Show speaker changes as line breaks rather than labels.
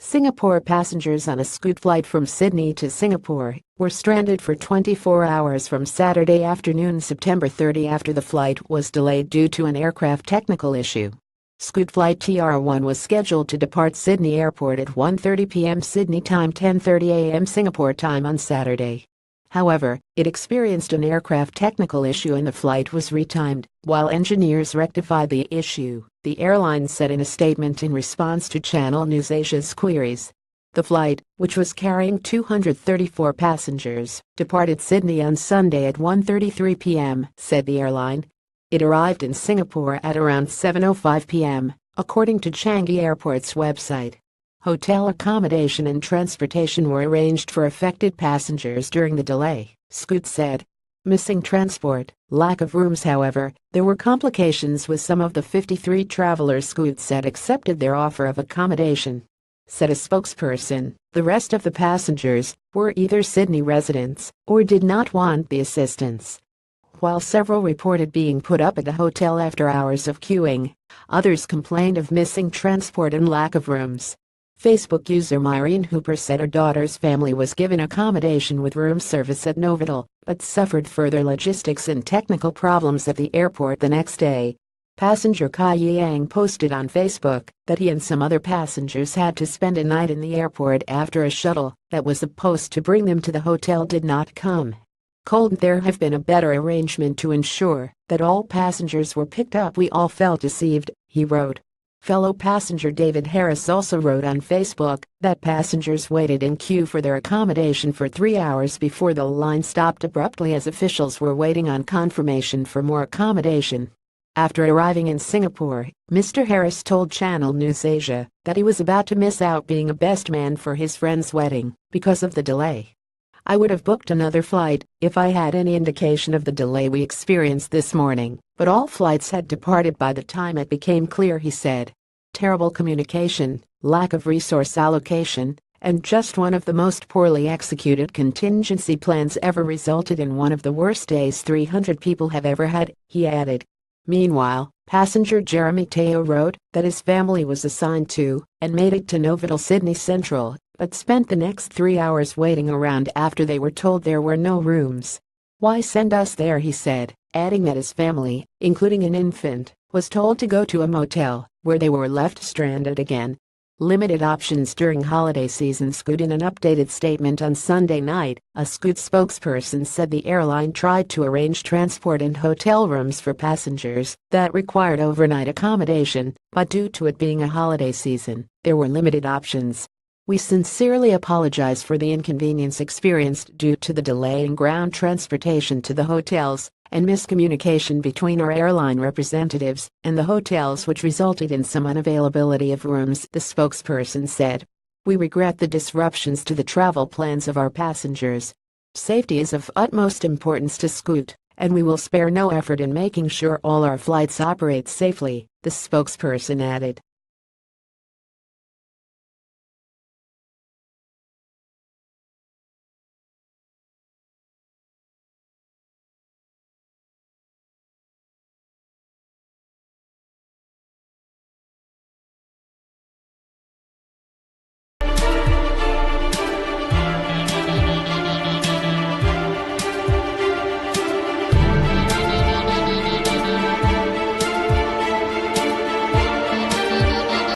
Singapore passengers on a Scoot flight from Sydney to Singapore were stranded for 24 hours from Saturday afternoon, September 30, after the flight was delayed due to an aircraft technical issue. Scoot flight TR1 was scheduled to depart Sydney Airport at 1:30 p.m. Sydney time, 10:30 a.m. Singapore time on Saturday. However, it experienced an aircraft technical issue and the flight was retimed. While engineers rectified the issue, the airline said in a statement in response to Channel News Asia's queries. The flight, which was carrying 234 passengers, departed Sydney on Sunday at 1:33 p.m., said the airline. It arrived in Singapore at around 7:05 p.m., according to Changi Airport's website. Hotel accommodation and transportation were arranged for affected passengers during the delay, Scoot said. Missing transport, lack of rooms. However, there were complications with some of the 53 travelers Scoot said accepted their offer of accommodation. Said a spokesperson, the rest of the passengers were either Sydney residents or did not want the assistance. While several reported being put up at the hotel after hours of queuing, others complained of missing transport and lack of rooms. Facebook user Myrene Hooper said her daughter's family was given accommodation with room service at Novotel, but suffered further logistics and technical problems at the airport the next day. Passenger Kai Yang posted on Facebook that he and some other passengers had to spend a night in the airport after a shuttle that was supposed to bring them to the hotel did not come. Could there have been a better arrangement to ensure that all passengers were picked up? We all felt deceived, he wrote. Fellow passenger David Harris also wrote on Facebook that passengers waited in queue for their accommodation for 3 hours before the line stopped abruptly as officials were waiting on confirmation for more accommodation. After arriving in Singapore, Mr. Harris told Channel News Asia that he was about to miss out being a best man for his friend's wedding because of the delay. I would have booked another flight if I had any indication of the delay we experienced this morning, but all flights had departed by the time it became clear, he said. Terrible communication, lack of resource allocation, and just one of the most poorly executed contingency plans ever resulted in one of the worst days 300 people have ever had, he added. Meanwhile, passenger Jeremy Teo wrote that his family was assigned to and made it to Novotel Sydney Central, but spent the next 3 hours waiting around after they were told there were no rooms. Why send us there, he said, adding that his family, including an infant, was told to go to a motel, where they were left stranded again. Limited options during holiday season. Scoot. In an updated statement on Sunday night, a Scoot spokesperson said the airline tried to arrange transport and hotel rooms for passengers that required overnight accommodation, but due to it being a holiday season, there were limited options. We sincerely apologize for the inconvenience experienced due to the delay in ground transportation to the hotels and miscommunication between our airline representatives and the hotels, which resulted in some unavailability of rooms, the spokesperson said. We regret the disruptions to the travel plans of our passengers. Safety is of utmost importance to Scoot, and we will spare no effort in making sure all our flights operate safely, the spokesperson added.